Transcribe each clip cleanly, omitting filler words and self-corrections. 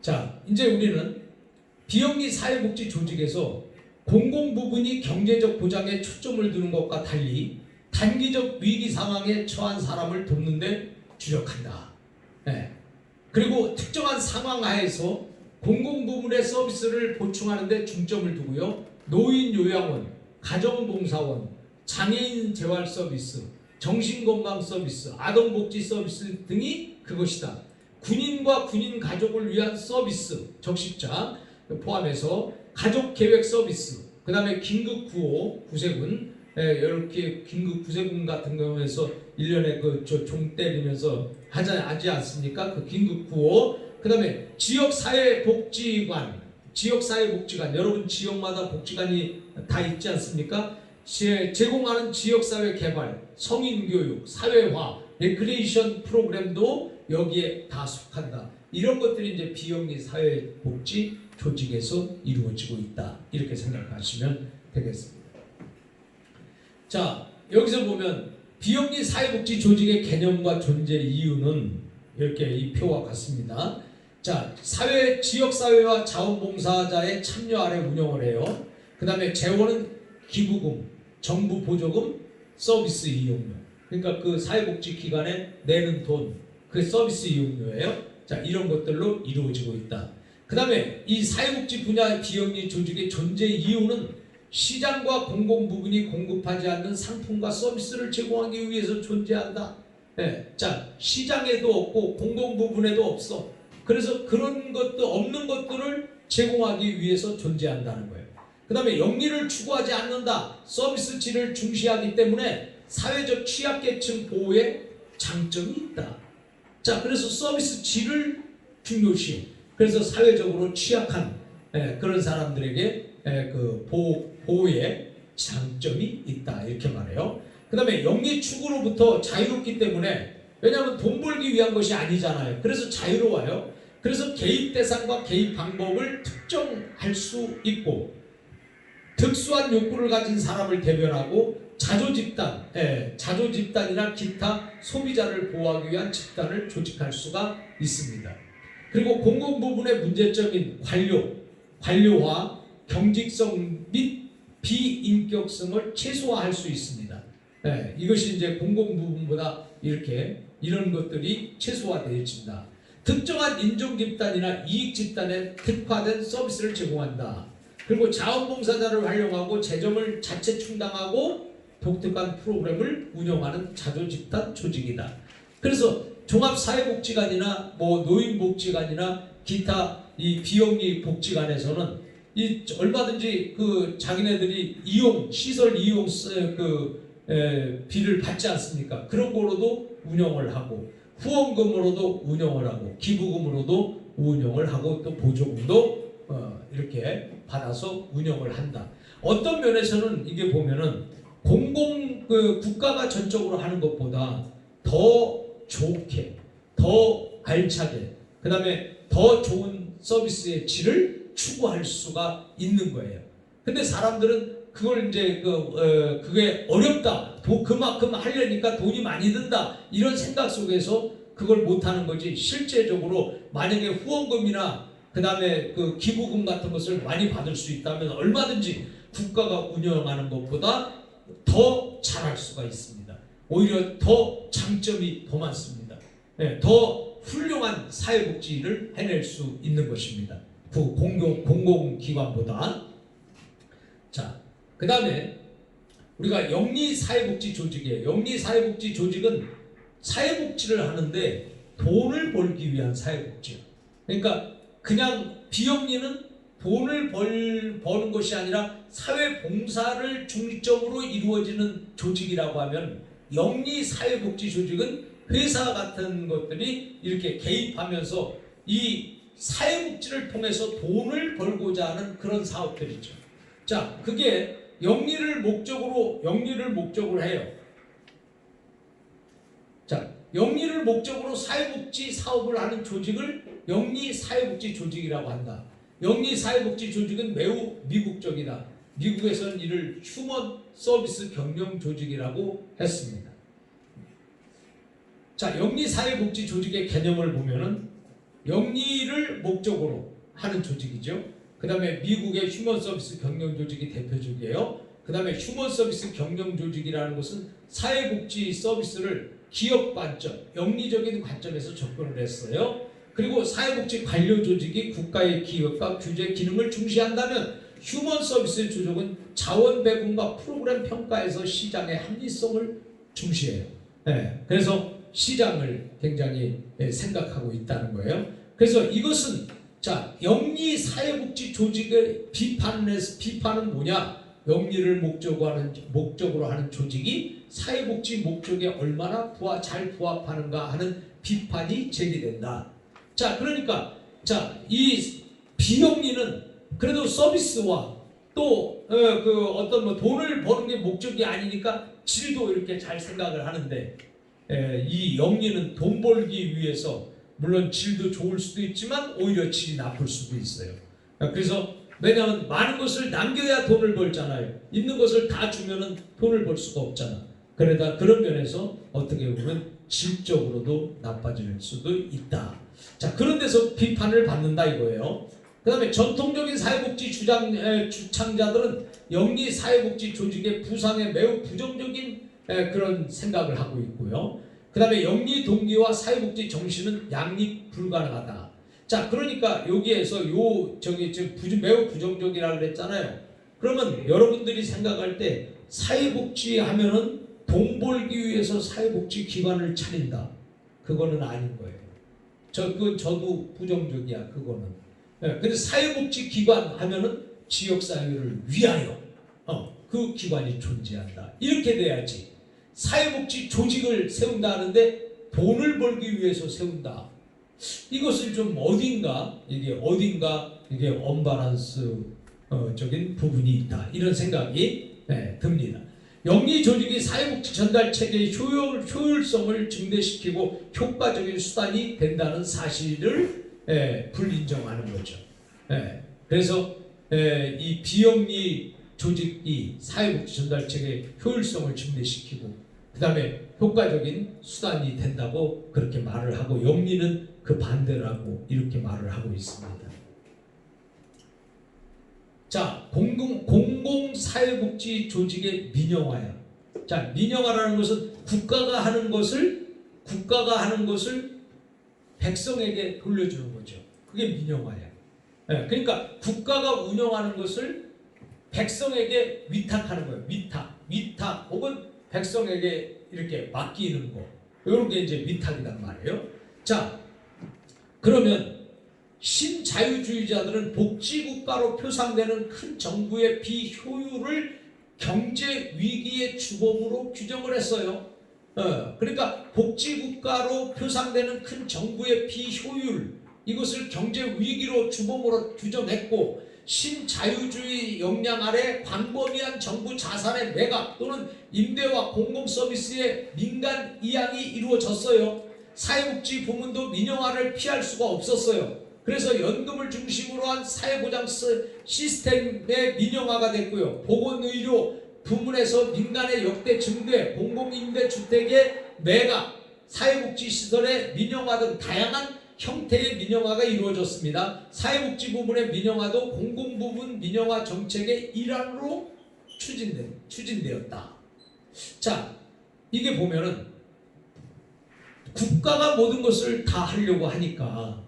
자, 이제 우리는 비영리 사회복지 조직에서 공공 부분이 경제적 보장에 초점을 두는 것과 달리 단기적 위기 상황에 처한 사람을 돕는 데 주력한다. 네. 그리고 특정한 상황 하에서 공공 부문의 서비스를 보충하는 데 중점을 두고요. 노인 요양원, 가정봉사원, 장애인 재활 서비스, 정신건강 서비스, 아동복지 서비스 등이 그것이다. 군인과 군인 가족을 위한 서비스, 적십자 포함해서 가족계획 서비스, 그 다음에 긴급구호, 구세군, 이렇게 긴급구세군 같은 경우에서 1년에 종 때리면서 하지 않습니까? 그 긴급구호, 그 다음에 지역사회복지관, 여러분 지역마다 복지관이 다 있지 않습니까? 제공하는 지역사회 개발, 성인교육, 사회화, 레크레이션 프로그램도 여기에 다 속한다. 이런 것들이 이제 비영리 사회복지 조직에서 이루어지고 있다. 이렇게 생각하시면 되겠습니다. 자, 여기서 보면 비영리 사회복지 조직의 개념과 존재 이유는 이렇게 이 표와 같습니다. 자, 지역사회와 자원봉사자의 참여 아래 운영을 해요. 그 다음에 재원은 기부금, 정부 보조금, 서비스 이용료. 그러니까 그 사회복지기관에 내는 돈, 그 서비스 이용료예요. 자, 이런 것들로 이루어지고 있다. 그 다음에 이 사회복지 분야 비영리 조직의 존재 이유는 시장과 공공 부분이 공급하지 않는 상품과 서비스를 제공하기 위해서 존재한다. 네. 자, 시장에도 없고 공공 부분에도 없어. 그래서 그런 것도 없는 것들을 제공하기 위해서 존재한다는 거예요. 그 다음에 영리를 추구하지 않는다. 서비스 질을 중시하기 때문에 사회적 취약계층 보호에 장점이 있다. 자, 그래서 서비스 질을 중요시. 그래서 사회적으로 취약한 그런 사람들에게 그 보호에 장점이 있다. 이렇게 말해요. 그 다음에 영리 추구로부터 자유롭기 때문에, 왜냐하면 돈 벌기 위한 것이 아니잖아요. 그래서 자유로워요. 그래서 개입 대상과 개입 방법을 특정할 수 있고, 특수한 욕구를 가진 사람을 대변하고 자조집단이나 기타 소비자를 보호하기 위한 집단을 조직할 수가 있습니다. 그리고 공공 부분의 문제점인 관료화, 경직성 및 비인격성을 최소화할 수 있습니다. 이것이 이제 공공 부분보다 이런 것들이 최소화되어진다. 특정한 인종 집단이나 이익 집단에 특화된 서비스를 제공한다. 그리고 자원봉사자를 활용하고 재정을 자체 충당하고 독특한 프로그램을 운영하는 자조집단 조직이다. 그래서 종합사회복지관이나 노인복지관이나 기타 이 비영리 복지관에서는 얼마든지 그 자기네들이 시설 이용 비를 받지 않습니까? 그런 거로도 운영을 하고, 후원금으로도 운영을 하고, 기부금으로도 운영을 하고, 또 보조금도 이렇게 받아서 운영을 한다. 어떤 면에서는 이게 보면은 국가가 전적으로 하는 것보다 더 좋게, 더 알차게, 그 다음에 더 좋은 서비스의 질을 추구할 수가 있는 거예요. 근데 사람들은 그걸 이제 그게 어렵다, 그만큼 하려니까 돈이 많이 든다, 이런 생각 속에서 그걸 못하는 거지, 실제적으로 만약에 후원금이나 그 다음에 그 기부금 같은 것을 많이 받을 수 있다면 얼마든지 국가가 운영하는 것보다 더 잘할 수가 있습니다. 오히려 더 장점이 더 많습니다. 더 훌륭한 사회복지를 해낼 수 있는 것입니다. 그 공공기관보다. 자, 그 다음에 우리가 영리사회복지 조직이에요. 영리사회복지 조직은 사회복지를 하는데 돈을 벌기 위한 사회복지예요. 그러니까 그냥 비영리는 돈을 버는 것이 아니라 사회봉사를 중점으로 이루어지는 조직이라고 하면, 영리사회복지 조직은 회사 같은 것들이 이렇게 개입하면서 이 사회복지를 통해서 돈을 벌고자 하는 그런 사업들이죠. 자, 그게 영리를 목적으로 해요. 자, 영리를 목적으로 사회복지 사업을 하는 조직을 영리사회복지 조직이라고 한다. 영리사회복지 조직은 매우 미국적이다. 미국에서는 이를 휴먼 서비스 경영 조직이라고 했습니다. 자, 영리사회복지 조직의 개념을 보면은 영리를 목적으로 하는 조직이죠. 그 다음에 미국의 휴먼 서비스 경영 조직이 대표적이에요. 그 다음에 휴먼 서비스 경영 조직이라는 것은 사회복지 서비스를 기업 관점, 영리적인 관점에서 접근을 했어요. 그리고 사회복지 관료 조직이 국가의 기업과 규제 기능을 중시한다면 휴먼 서비스 조직은 자원 배분과 프로그램 평가에서 시장의 합리성을 중시해요. 네, 그래서 시장을 굉장히 생각하고 있다는 거예요. 그래서 이것은 자, 영리 사회복지 조직의 비판은 뭐냐? 영리를 목적으로 하는 조직이 사회복지 목적에 얼마나 잘 부합하는가 하는 비판이 제기된다. 자, 그러니까 이 비영리는 그래도 서비스와 또 어떤 뭐 돈을 버는 게 목적이 아니니까 질도 이렇게 잘 생각을 하는데 이 영리는 돈 벌기 위해서 물론 질도 좋을 수도 있지만 오히려 질이 나쁠 수도 있어요. 그래서 왜냐하면 많은 것을 남겨야 돈을 벌잖아요. 있는 것을 다 주면은 돈을 벌 수가 없잖아. 그러다 그런 면에서 어떻게 보면 질적으로도 나빠질 수도 있다. 자, 그런 데서 비판을 받는다 이거예요. 그 다음에 전통적인 사회복지 주창자들은 영리 사회복지 조직의 부상에 매우 부정적인 그런 생각을 하고 있고요. 그 다음에 영리 동기와 사회복지 정신은 양립 불가능하다. 자, 그러니까 여기에서 지금 매우 부정적이라고 그랬잖아요. 그러면 여러분들이 생각할 때 사회복지 하면은 돈 벌기 위해서 사회복지 기관을 차린다. 그거는 아닌 거예요. 저도 부정적이야, 그거는. 근데 사회복지 기관 하면은 지역사회를 위하여 그 기관이 존재한다. 이렇게 돼야지. 사회복지 조직을 세운다 하는데 돈을 벌기 위해서 세운다. 이것은 좀 어딘가 이게 언밸런스적인 부분이 있다. 이런 생각이 듭니다. 영리 조직이 사회복지 전달 체계의 효율성을 증대시키고 효과적인 수단이 된다는 사실을 불인정하는 거죠. 그래서 이 비영리 조직이 사회복지 전달 체계의 효율성을 증대시키고 그 다음에 효과적인 수단이 된다고 그렇게 말을 하고 영리는 그 반대를 하고 이렇게 말을 하고 있습니다. 자, 공공사회복지 조직의 민영화야. 자, 민영화라는 것은 국가가 하는 것을 백성에게 돌려주는 거죠. 그게 민영화야. 그러니까 국가가 운영하는 것을 백성에게 위탁하는 거예요. 위탁 혹은 백성에게 이렇게 맡기는 거. 이런 게 이제 위탁이란 말이에요. 자, 그러면 신자유주의자들은 복지국가로 표상되는 큰 정부의 비효율을 경제 위기의 주범으로 규정을 했어요. 그러니까 복지국가로 표상되는 큰 정부의 비효율, 이것을 경제 위기로 주범으로 규정했고, 신자유주의 역량 아래 광범위한 정부 자산의 매각 또는 임대와 공공서비스의 민간 이양이 이루어졌어요. 사회복지 부문도 민영화를 피할 수가 없었어요. 그래서 연금을 중심으로 한 사회보장 시스템의 민영화가 됐고요. 보건의료 부문에서 민간의 역대 증대, 공공임대주택의 매각, 사회복지시설의 민영화 등 다양한 형태의 민영화가 이루어졌습니다. 사회복지 부문의 민영화도 공공부문 민영화 정책의 일환으로 추진되었다. 자, 이게 보면은 국가가 모든 것을 다 하려고 하니까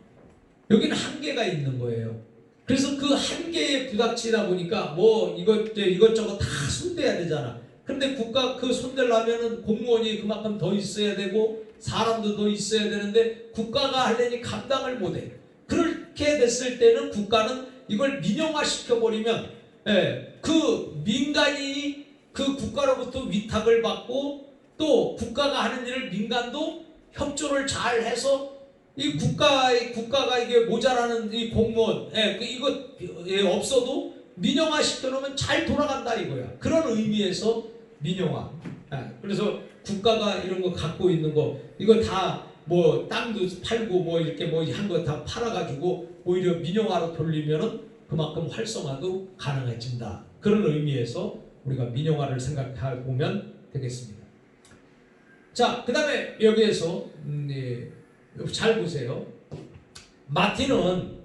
여기는 한계가 있는 거예요. 그래서 그 한계에 부닥치다 보니까 뭐 이것저것 다 손대야 되잖아. 근데 국가 그 손대려면은 공무원이 그만큼 더 있어야 되고 사람도 더 있어야 되는데 국가가 하려니 감당을 못해. 그렇게 됐을 때는 국가는 이걸 민영화시켜버리면 그 민간이 그 국가로부터 위탁을 받고 또 국가가 하는 일을 민간도 협조를 잘 해서 이 국가가 이게 모자라는 이 공무원 이거 없어도 민영화 시켜놓으면 잘 돌아간다 이거야. 그런 의미에서 민영화. 그래서 국가가 이런 거 갖고 있는 거 이거 다 뭐 땅도 팔고 뭐 이렇게 뭐 한 거 다 팔아가지고 오히려 민영화로 돌리면은 그만큼 활성화도 가능해진다. 그런 의미에서 우리가 민영화를 생각해 보면 되겠습니다. 자, 그 다음에 여기에서 잘 보세요. 마틴은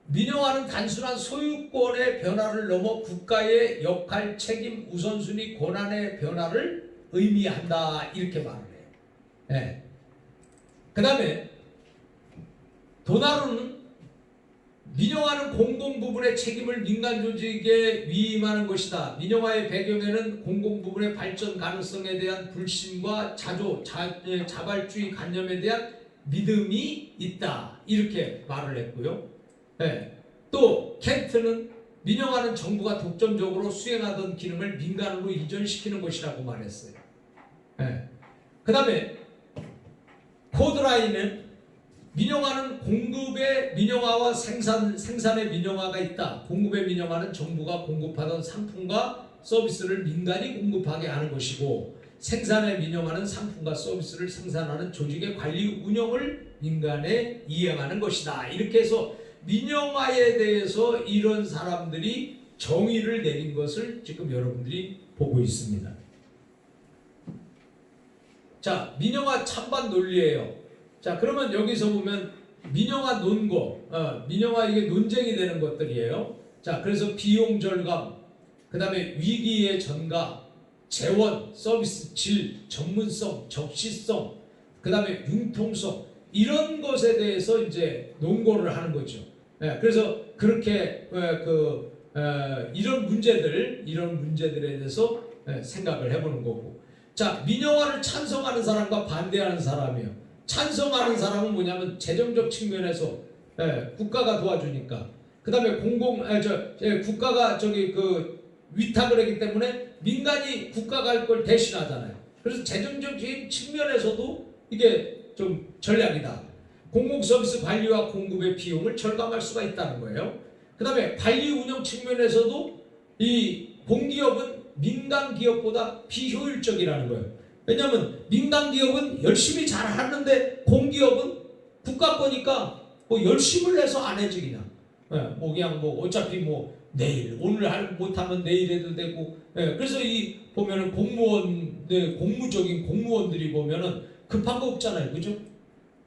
민영화는 단순한 소유권의 변화를 넘어 국가의 역할, 책임, 우선순위, 권한의 변화를 의미한다 이렇게 말을 해요. 예. 그 다음에 도나루는 민영화는 공공부문의 책임을 민간 조직에 위임하는 것이다. 민영화의 배경에는 공공부문의 발전 가능성에 대한 불신과 자발주의 관념에 대한 믿음이 있다. 이렇게 말을 했고요. 네. 또 켄트는 민영화는 정부가 독점적으로 수행하던 기능을 민간으로 이전시키는 것이라고 말했어요. 네. 그 다음에 코드라인은 민영화는 공급의 민영화와 생산의 민영화가 있다. 공급의 민영화는 정부가 공급하던 상품과 서비스를 민간이 공급하게 하는 것이고, 생산의 민영화는 상품과 서비스를 생산하는 조직의 관리 운영을 민간에 이행하는 것이다. 이렇게 해서 민영화에 대해서 이런 사람들이 정의를 내린 것을 지금 여러분들이 보고 있습니다. 자, 민영화 찬반 논리예요. 자, 그러면 여기서 보면 민영화 논거, 민영화 이게 논쟁이 되는 것들이에요. 자, 그래서 비용 절감, 그 다음에 위기의 전가, 재원, 서비스 질, 전문성, 적시성, 그 다음에 융통성, 이런 것에 대해서 이제 논거를 하는 거죠. 그래서 그렇게 이런 문제들에 대해서 생각을 해보는 거고. 자, 민영화를 찬성하는 사람과 반대하는 사람이요. 찬성하는 사람은 뭐냐면 재정적 측면에서 국가가 도와주니까. 그 다음에 국가가 위탁을 하기 때문에 민간이 국가가 할 걸 대신하잖아요. 그래서 재정적인 측면에서도 이게 좀 전략이다. 공공서비스 관리와 공급의 비용을 절감할 수가 있다는 거예요. 그 다음에 관리 운영 측면에서도 이 공기업은 민간 기업보다 비효율적이라는 거예요. 왜냐하면 민간 기업은 열심히 잘 하는데 공기업은 국가 거니까 뭐 열심을 해서 안 해지 그냥. 그냥 어차피 내일 오늘 못하면 내일 해도 되고. 그래서 이 보면은 공무적인 공무원들이 보면은 급한 거 없잖아요, 그죠?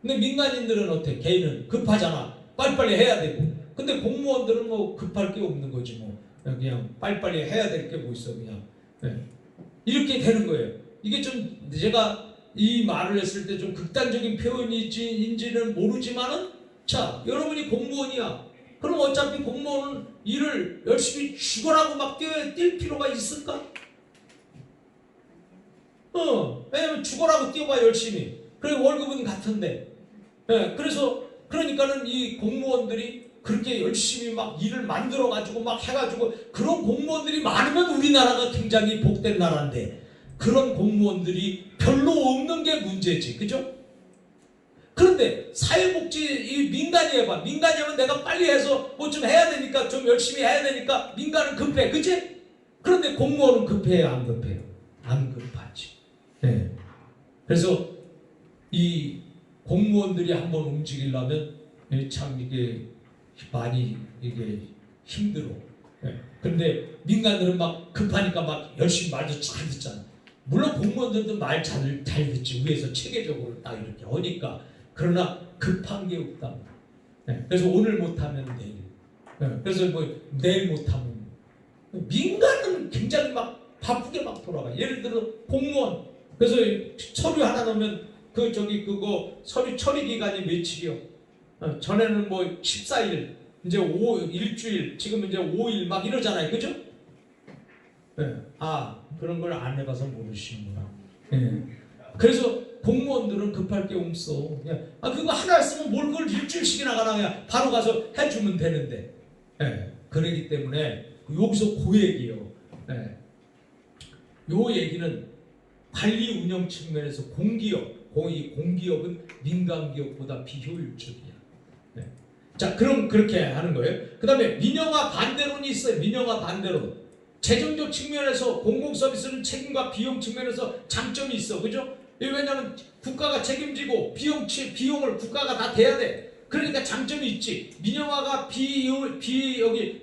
근데 민간인들은 어때? 개인은 급하잖아. 빨리빨리 해야 되고. 근데 공무원들은 급할 게 없는 거지 그냥 빨리빨리 해야 될 게 뭐 있어 그냥. 이렇게 되는 거예요. 이게 좀 제가 이 말을 했을 때 좀 극단적인 표현인지는 모르지만은, 자, 여러분이 공무원이야. 그럼 어차피 공무원은 일을 열심히 죽어라고 막 뛸 필요가 있을까? 왜냐면 죽어라고 뛰어봐 열심히. 그래 월급은 같은데. 그러니까는 이 공무원들이 그렇게 열심히 막 일을 만들어 가지고 막 해가지고, 그런 공무원들이 많으면 우리나라가 굉장히 복된 나라인데 그런 공무원들이 별로 없는 게 문제지, 그죠? 그런데 사회복지 민간이 해봐. 민간이 하면 내가 빨리 해서 뭐 좀 해야 되니까, 좀 열심히 해야 되니까 민간은 급해, 그치? 그런데 공무원은 급해요, 안 급해요? 안 급하지. 그래서 이 공무원들이 한번 움직이려면 참 이게 많이 힘들어. 근데 민간들은 막 급하니까 막 열심히 말도 잘 듣잖아. 물론 공무원들도 말 잘 듣지, 위에서 체계적으로 딱 이렇게 하니까. 그러나 급한 게 없다. 그래서 오늘 못하면 내일. 그래서 내일 못하면. 민간은 굉장히 막 바쁘게 막 돌아가. 예를 들어 공무원. 그래서 서류 하나 넣으면 그거 서류 처리 기간이 며칠이요? 전에는 14일, 이제 일주일, 지금 이제 5일 막 이러잖아요, 그죠? 그런 걸 안 해봐서 모르시는구나. 그래서 공무원들은 급할 게 없어. 그거 하나 했으면 뭘 그걸 일주일씩이나 가나 그냥 바로 가서 해주면 되는데. 그러기 때문에 여기서 그 얘기예요. 요 얘기는 관리 운영 측면에서 공기업은 민간 기업보다 비효율적이야. 자, 그럼 그렇게 하는 거예요. 그 다음에 민영화 반대론이 있어요. 민영화 반대론. 재정적 측면에서 공공서비스는 책임과 비용 측면에서 장점이 있어, 그죠? 왜냐하면 국가가 책임지고 비용을 국가가 다 대야 돼. 그러니까 장점이 있지. 민영화가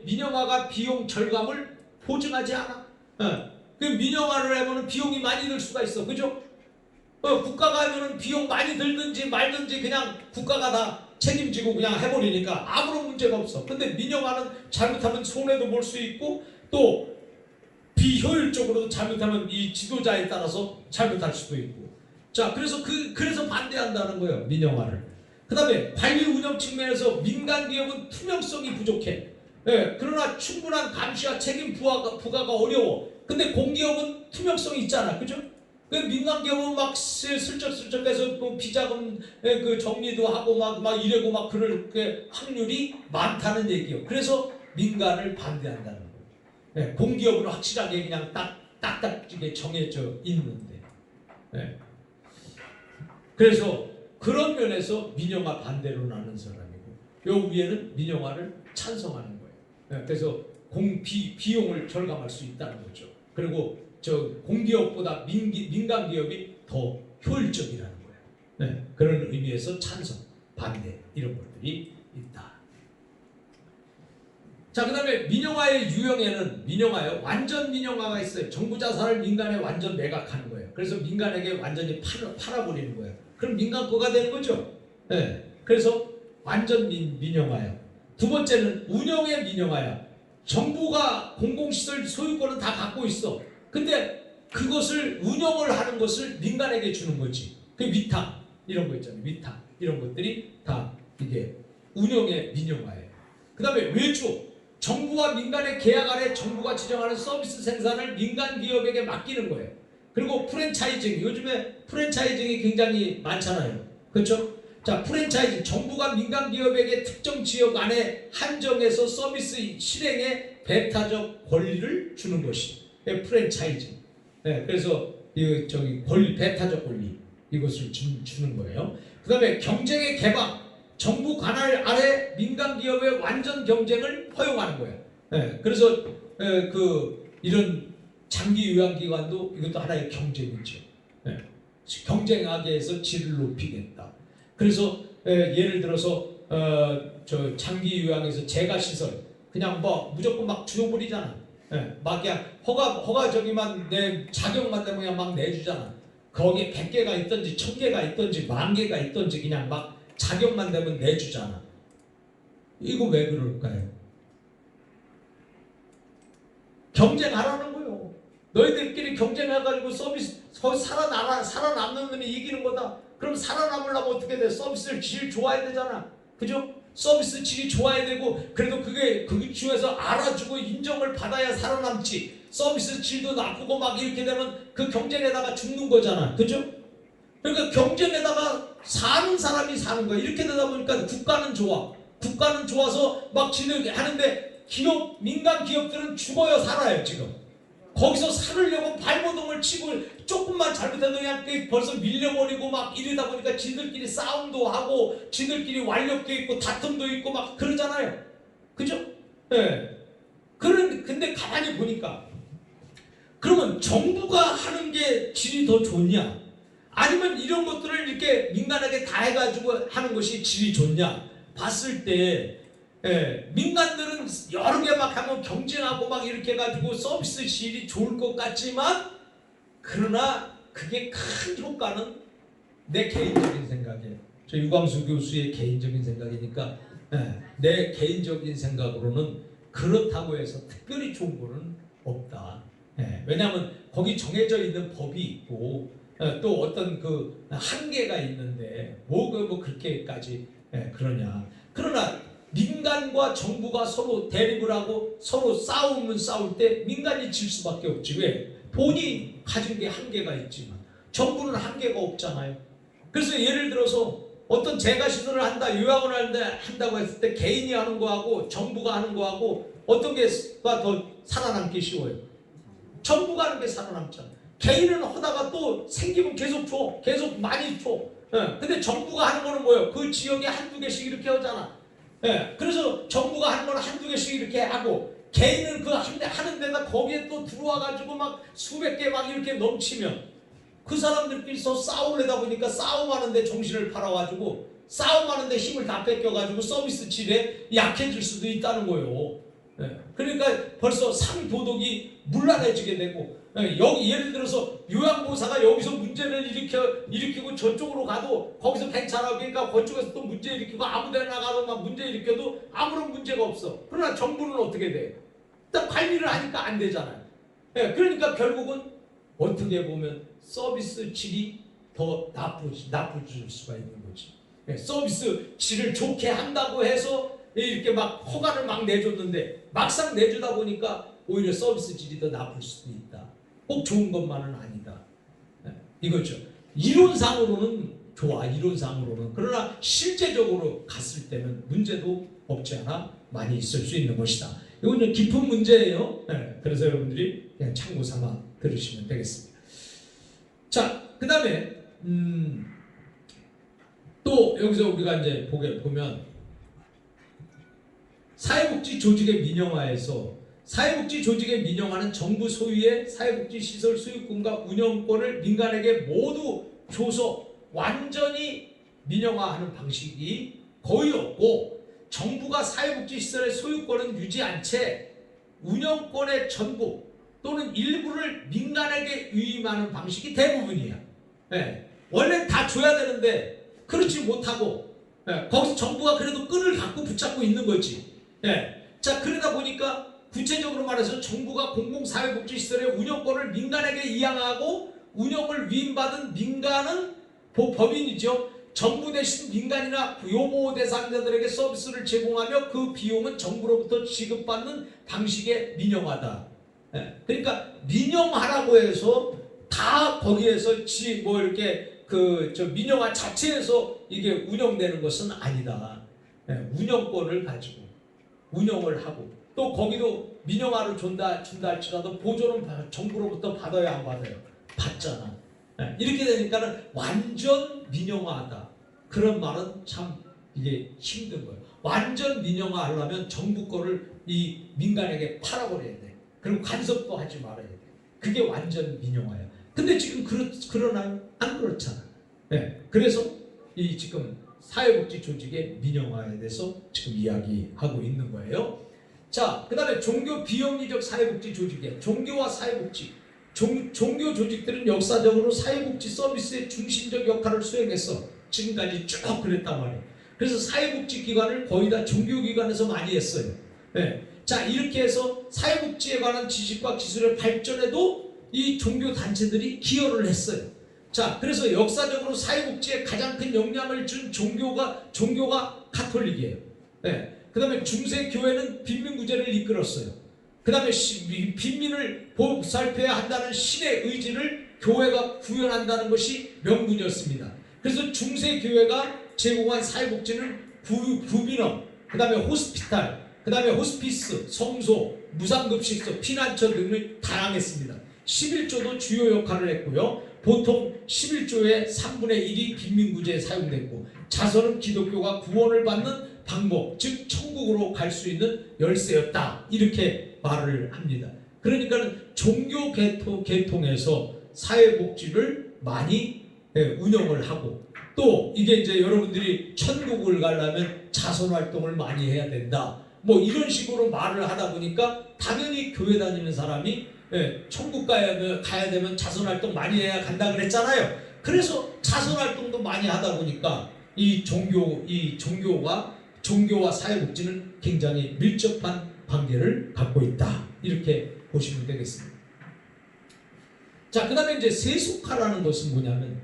민영화가 비용 절감을 보증하지 않아. 그 민영화를 하면 비용이 많이 들 수가 있어, 그죠? 국가가 하면은 비용 많이 들든지 말든지 그냥 국가가 다 책임지고 그냥 해버리니까 아무런 문제가 없어. 근데 민영화는 잘못하면 손해도 볼 수 있고 또 비효율적으로도 잘못하면 이 지도자에 따라서 잘못할 수도 있고. 자, 그래서 반대한다는 거예요, 민영화를. 그 다음에 관리 운영 측면에서 민간 기업은 투명성이 부족해. 그러나 충분한 감시와 책임 부과가 어려워. 근데 공기업은 투명성이 있잖아, 그죠? 민간 기업은 막 슬쩍슬쩍해서 뭐 비자금 그 정리도 하고 막 이래고 막 그럴 확률이 많다는 얘기예요. 그래서 민간을 반대한다는 거예요. 공기업은 확실하게 그냥 딱딱하게 정해져 있는데. 그래서 그런 면에서 민영화 반대로 나는 사람이고, 요 위에는 민영화를 찬성하는 거예요. 그래서 비용을 절감할 수 있다는 거죠. 그리고 공기업보다 민간 기업이 더 효율적이라는 거예요. 그런 의미에서 찬성, 반대 이런 것들이 있다. 자, 그 다음에 민영화의 유형에는 완전 민영화가 있어요. 정부 자산을 민간에 완전 매각하는 거예요. 그래서 민간에게 완전히 팔아버리는 거예요. 그럼 민간 거가 되는 거죠. 그래서 완전 민영화예요. 두 번째는 운영의 민영화야. 정부가 공공시설 소유권은 다 갖고 있어. 근데 그것을 운영을 하는 것을 민간에게 주는 거지. 그 위탁 이런 거 있잖아요. 위탁 이런 것들이 다 이게 운영의 민영화예요. 그 다음에 외주. 정부와 민간의 계약 아래 정부가 지정하는 서비스 생산을 민간 기업에게 맡기는 거예요. 그리고 프랜차이징. 요즘에 프랜차이징이 굉장히 많잖아요. 그렇죠? 자, 프랜차이징. 정부가 민간 기업에게 특정 지역 안에 한정해서 서비스 실행에 배타적 권리를 주는 것이 프랜차이징. 그래서 권리, 배타적 권리 이것을 주는 거예요. 그 다음에 경쟁의 개방. 정부 관할 아래 민간 기업의 완전 경쟁을 허용하는 거예요. 그래서 이런 장기 요양기관도 이것도 하나의 경쟁이죠. 경쟁하게 해서 질을 높이겠다. 그래서 예를 들어서 장기 요양에서 재가시설 그냥 뭐 무조건 막 줄여버리잖아. 막 그냥 허가 저기만 내 자격만 되면 그냥 막 내주잖아. 거기에 100개가 있든지 1000개가 있든지 10,000개가 있든지 그냥 막 자격만 되면 내주잖아. 이거 왜 그럴까요? 경쟁하라는 거요. 너희들끼리 경쟁해가지고 서비스 살아남는 놈이 이기는 거다. 그럼 살아남으려면 어떻게 돼? 서비스를 질 좋아야 되잖아. 그죠? 서비스 질이 좋아야 되고 그래도 그게 중에서 알아주고 인정을 받아야 살아남지. 서비스 질도 나쁘고 막 이렇게 되면 그 경쟁에다가 죽는 거잖아. 그죠? 그러니까 경쟁에다가 사는 사람이 사는 거야. 이렇게 되다 보니까 국가는 좋아. 국가는 좋아서 막 지들 하는데 민간 기업들은 죽어요, 살아요, 지금. 거기서 살으려고 발버둥을 치고 조금만 잘못해도 그냥 벌써 밀려버리고 막 이러다 보니까 지들끼리 싸움도 하고 지들끼리 완력도 있고 다툼도 있고 막 그러잖아요. 그죠? 근데 가만히 보니까 그러면 정부가 하는 게 질이 더 좋냐? 아니면 이런 것들을 이렇게 민간에게 다 해가지고 하는 것이 질이 좋냐? 봤을 때 민간들은 여러 개 막 하면 경쟁하고 막 이렇게 해가지고 서비스 질이 좋을 것 같지만 그러나 그게 큰 효과는 내 개인적인 생각이에요. 저 유광수 교수의 개인적인 생각이니까 내 개인적인 생각으로는 그렇다고 해서 특별히 좋은 거는 없다. 왜냐하면 거기 정해져 있는 법이 있고 또 어떤 그 한계가 있는데 뭐 그렇게까지 그러냐. 그러나 민간과 정부가 서로 대립을 하고 서로 싸울 때 민간이 질 수밖에 없지. 왜? 돈이 가진 게 한계가 있지만 정부는 한계가 없잖아요. 그래서 예를 들어서 어떤 재가시설을 한다, 요양을 한다고 했을 때 개인이 하는 거하고 정부가 하는 거하고 어떤 게가 더 살아남기 쉬워요? 정부가 하는 게 살아남잖아. 개인은 하다가 또 생기면 계속 줘. 계속 많이 줘. 근데 정부가 하는 거는 뭐예요? 그 지역에 한두 개씩 이렇게 하잖아. 그래서 정부가 하는 거는 한두 개씩 이렇게 하고 개인은 그 하는 데다 거기에 또 들어와가지고 막 수백 개 막 이렇게 넘치면 그 사람들끼리서 싸우려다 보니까 싸움하는데 정신을 팔아가지고 싸움하는데 힘을 다 뺏겨가지고 서비스 질에 약해질 수도 있다는 거예요. 그러니까 벌써 상도덕이 문란해지게 되고 여기 예를 들어서 요양보호사가 여기서 문제를 일으키고 저쪽으로 가도 거기서 괜찮아. 그러니까 그쪽에서 또 문제 일으키고 아무데나 가도 막 문제 일으켜도 아무런 문제가 없어. 그러나 정부는 어떻게 돼? 딱 관리를 하니까 안 되잖아요. 그러니까 결국은 어떻게 보면 서비스 질이 더 나빠질 수가 있는 거지. 서비스 질을 좋게 한다고 해서 이렇게 막 허가를 막 내줬는데 막상 내주다 보니까 오히려 서비스 질이 더 나쁠 수도 있다. 꼭 좋은 것만은 아니다. 이거죠. 이론상으로는 좋아. 이론상으로는. 그러나 실제적으로 갔을 때는 문제도 없지 않아 많이 있을 수 있는 것이다. 이건 깊은 문제예요. 그래서 여러분들이 그냥 참고 삼아 들으시면 되겠습니다. 자, 그 다음에 또 여기서 우리가 이제 보면 사회복지 조직의 민영화에서 사회복지 조직의 민영화는 정부 소유의 사회복지시설 소유권과 운영권을 민간에게 모두 줘서 완전히 민영화하는 방식이 거의 없고 정부가 사회복지시설의 소유권은 유지한 채 운영권의 전부 또는 일부를 민간에게 위임하는 방식이 대부분이야. 원래 다 줘야 되는데 그렇지 못하고 거기서 정부가 그래도 끈을 갖고 붙잡고 있는 거지. 자, 그러다 보니까 구체적으로 말해서 정부가 공공사회복지시설의 운영권을 민간에게 이양하고 운영을 위임받은 민간은 법인이죠. 정부 대신 민간이나 요보 대상자들에게 서비스를 제공하며 그 비용은 정부로부터 지급받는 방식의 민영화다. 그러니까 민영화라고 해서 다 거기에서 이렇게 민영화 자체에서 이게 운영되는 것은 아니다. 운영권을 가지고 운영을 하고 또 거기도 민영화를 준다 할지라도 보조는 정부로부터 받아야 안 받아요? 받잖아. 이렇게 되니까는 완전 민영화하다. 그런 말은 참 이게 힘든 거예요. 완전 민영화 하려면 정부 거를 이 민간에게 팔아버려야 돼. 그리고 간섭도 하지 말아야 돼. 그게 완전 민영화야. 근데 지금 그러나요? 안 그렇잖아. 그래서 이 지금 사회복지 조직의 민영화에 대해서 지금 이야기하고 있는 거예요. 자, 그 다음에 종교 비영리적 사회복지 조직이에요. 종교와 사회복지. 종교 조직들은 역사적으로 사회복지 서비스의 중심적 역할을 수행했어. 지금까지 쭉 그랬단 말이에요. 그래서 사회복지 기관을 거의 다 종교기관에서 많이 했어요. 자, 이렇게 해서 사회복지에 관한 지식과 기술의 발전에도 이 종교단체들이 기여를 했어요. 자, 그래서 역사적으로 사회복지에 가장 큰 영향을 준 종교가 가톨릭이에요. 그 다음에 중세교회는 빈민구제를 이끌었어요. 그 다음에 빈민을 보살펴야 한다는 신의 의지를 교회가 구현한다는 것이 명분이었습니다. 그래서 중세교회가 제공한 사회복지는 구민원, 그 다음에 호스피탈, 그 다음에 호스피스, 성소, 무상급식소, 피난처 등을 다양했습니다. 11조도 주요 역할을 했고요. 보통 11조의 3분의 1이 빈민구제에 사용됐고 자선은 기독교가 구원을 받는 방법, 즉 천국으로 갈 수 있는 열쇠였다. 이렇게 말을 합니다. 그러니까 종교 계통에서 사회복지를 많이 운영을 하고 또 이게 이제 여러분들이 천국을 가려면 자선활동을 많이 해야 된다. 뭐 이런 식으로 말을 하다 보니까 당연히 교회 다니는 사람이 천국 가야 되면 자선활동 많이 해야 간다 그랬잖아요. 그래서 자선활동도 많이 하다 보니까 이 종교와 사회복지는 굉장히 밀접한 관계를 갖고 있다. 이렇게 보시면 되겠습니다. 자, 그 다음에 이제 세속화라는 것은 뭐냐면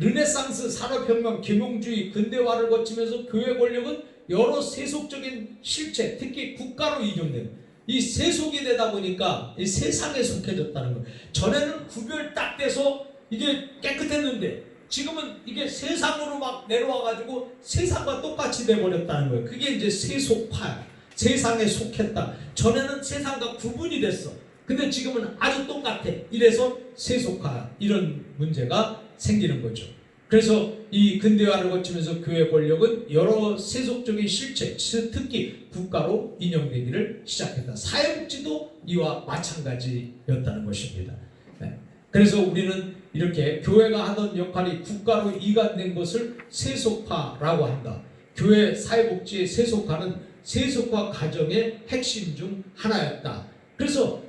르네상스, 산업혁명, 계몽주의, 근대화를 거치면서 교회 권력은 여러 세속적인 실체, 특히 국가로 이용되고 이 세속이 되다 보니까 이 세상에 속해졌다는 거예요. 전에는 구별 딱 돼서 이게 깨끗했는데 지금은 이게 세상으로 막 내려와가지고 세상과 똑같이 돼버렸다는 거예요. 그게 이제 세속화, 세상에 속했다. 전에는 세상과 구분이 됐어. 근데 지금은 아주 똑같아. 이래서 세속화, 이런 문제가 생기는 거죠. 그래서 이 근대화를 거치면서 교회 권력은 여러 세속적인 실체, 특히 국가로 인용되기를 시작했다. 사회복지도 이와 마찬가지였다는 것입니다. 그래서 우리는 이렇게 교회가 하던 역할이 국가로 이관된 것을 세속화라고 한다. 교회 사회복지의 세속화는 세속화 과정의 핵심 중 하나였다. 그래서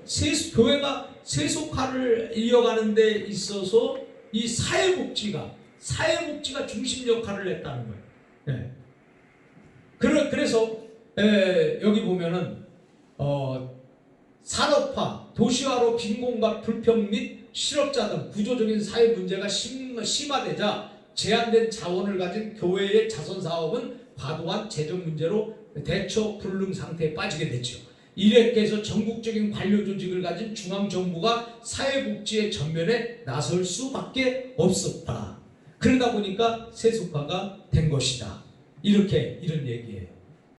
교회가 세속화를 이어가는 데 있어서 이 사회복지가 중심 역할을 했다는 거예요. 네. 그래서 여기 보면은 산업화, 도시화로 빈곤과 불평 및 실업자 등 구조적인 사회 문제가 심화되자 제한된 자원을 가진 교회의 자선사업은 과도한 재정 문제로 대처 불능 상태에 빠지게 됐죠. 이래께서 전국적인 관료 조직을 가진 중앙정부가 사회복지의 전면에 나설 수밖에 없었다. 그러다 보니까 세속화가 된 것이다. 이런 얘기예요.